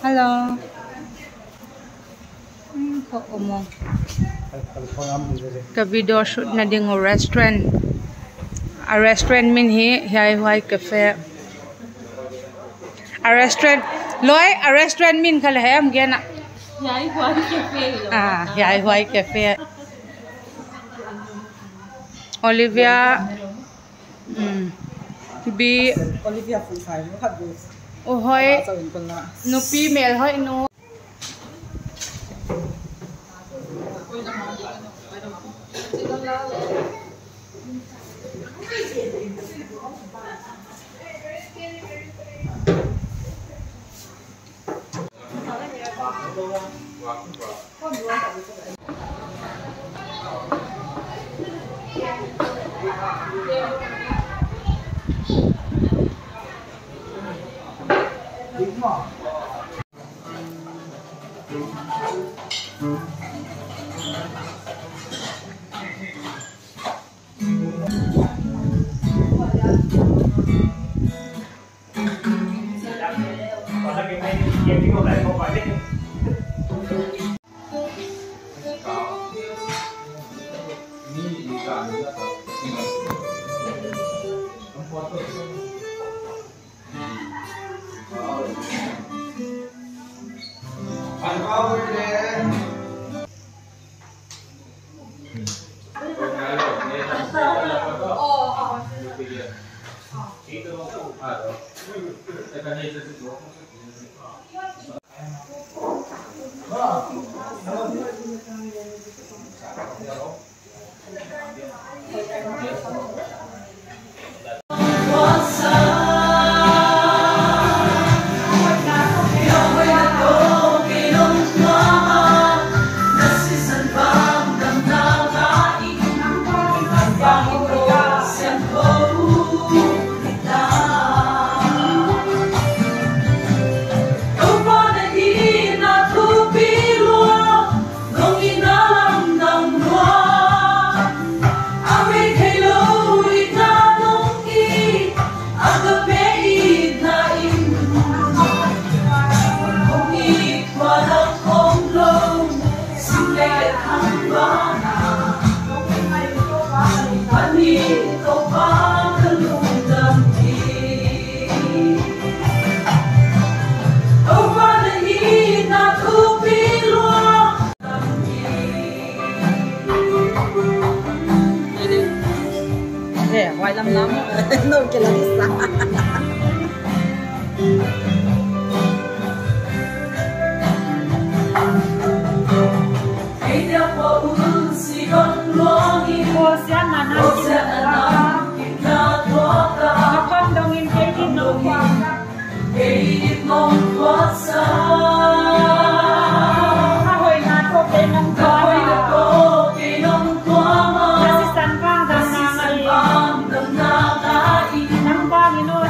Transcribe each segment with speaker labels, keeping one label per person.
Speaker 1: Hello. Kok omong. Ka video shoot na ding restaurant. A restaurant min hi Huai cafe. A restaurant loi a restaurant min khal hem gena.
Speaker 2: Hi Huai cafe.
Speaker 1: Hi Huai cafe. Olivia Bi
Speaker 3: Olivia full time no hat bus.
Speaker 1: Oh hoi no female hoi no
Speaker 3: Hoài lắm nồi cái là sao
Speaker 2: Hãy subscribe cho kênh Ghiền Mì Gõ để không bỏ lỡ những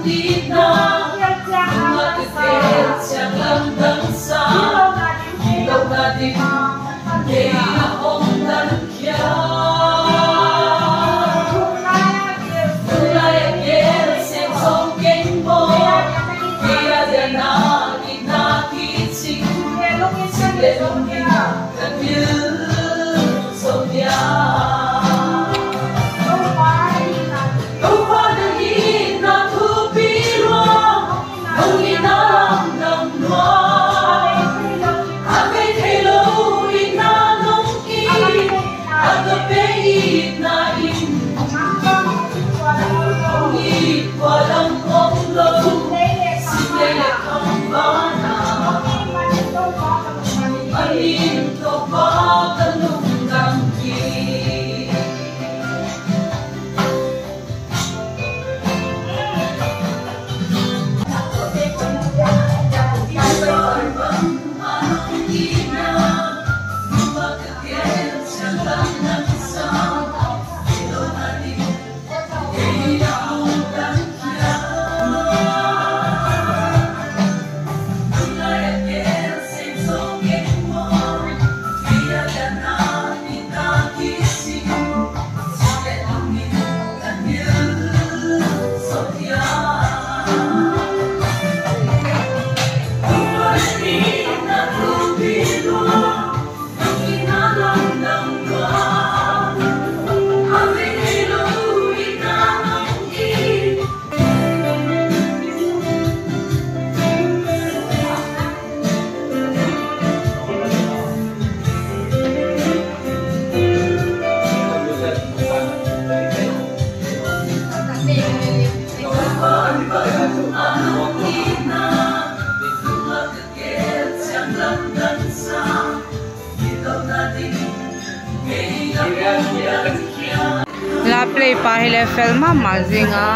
Speaker 2: video hấp dẫn.
Speaker 1: La play pa hele film mazinga.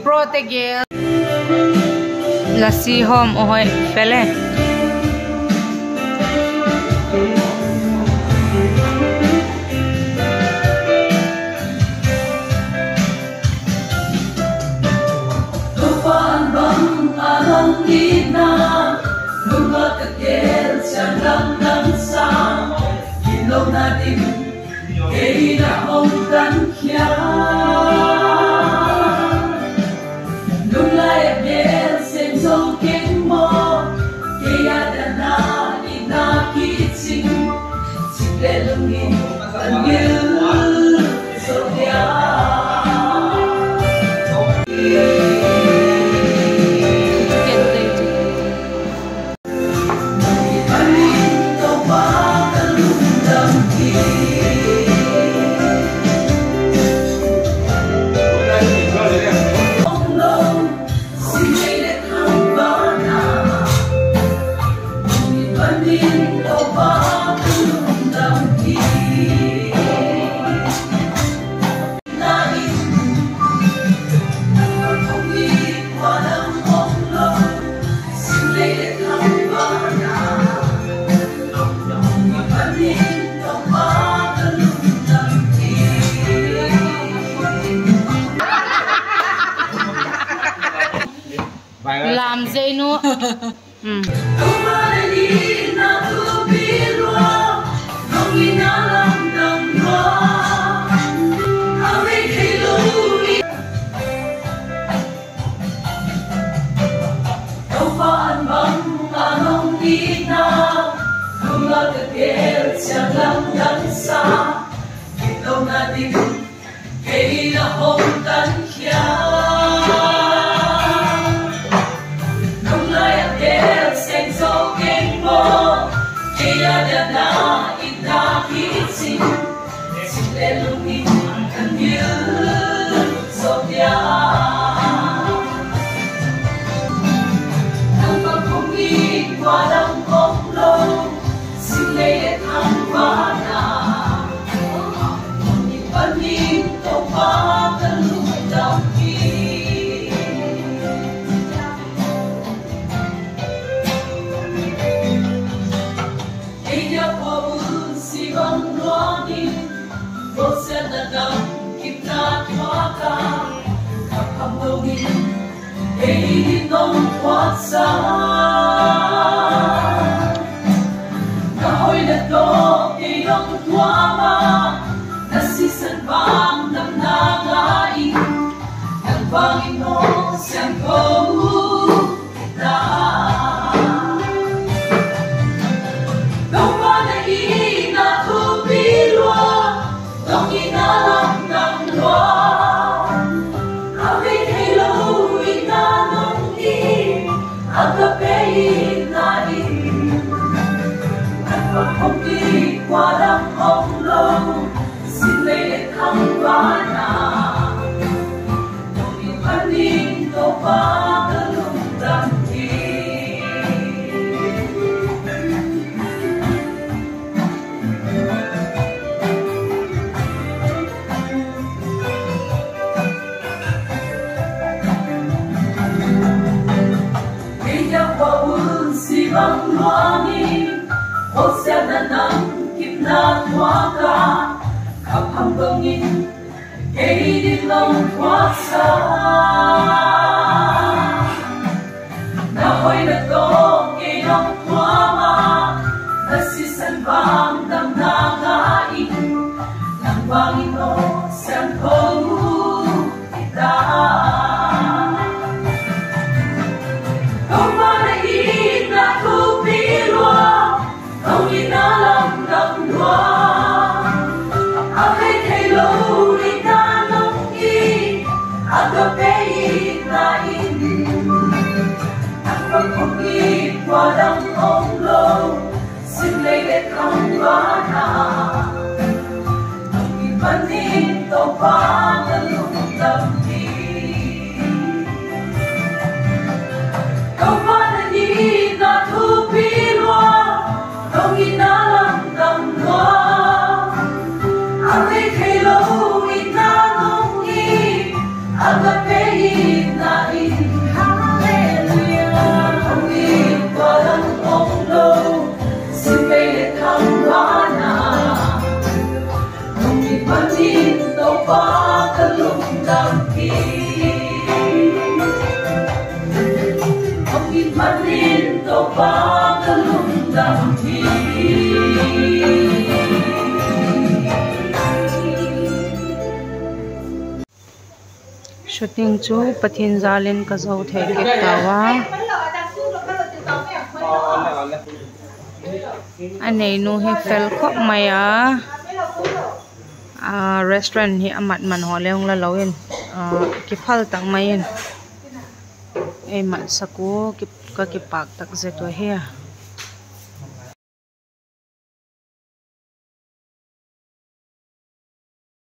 Speaker 1: Protegel lassi hom ohoi pele
Speaker 2: Tupan bang along ina lumategel siang lang sa ilaw natin kay na hong tankya.
Speaker 1: làm dây nữa.
Speaker 2: Hãy subscribe cho kênh Ghiền Mì Gõ để không bỏ lỡ những video hấp dẫn. băng hoa mi ô xe đã nắng kịp na thoa ca khắp hầm bông in cây đi lòng thoát xa na hoi na to cây nong thoa ma na si san vang đam na nga in nang vang in o san thâu kita qua đêm ôm lâu xin lấy để không quá nào mình vẫn đi tàu qua đến lúc tâm đi tàu qua là đi là thu phí loa đâu nghĩ na làm đầm loa anh ấy thấy lâu đi na nông đi anh đã thấy na đi qua đêm ôm lâu xin lấy để không quá nào mình vẫn đi tàu qua đến lúc tâm đi mình vẫn đi tàu qua đến lúc tâm đi
Speaker 1: shooting chu pathin zalin ka zo the ke tawa anei nu he fel khop maya restaurant hi amat man ho leong la loin ki phal tak mai en e mat saku ki pak tak je to he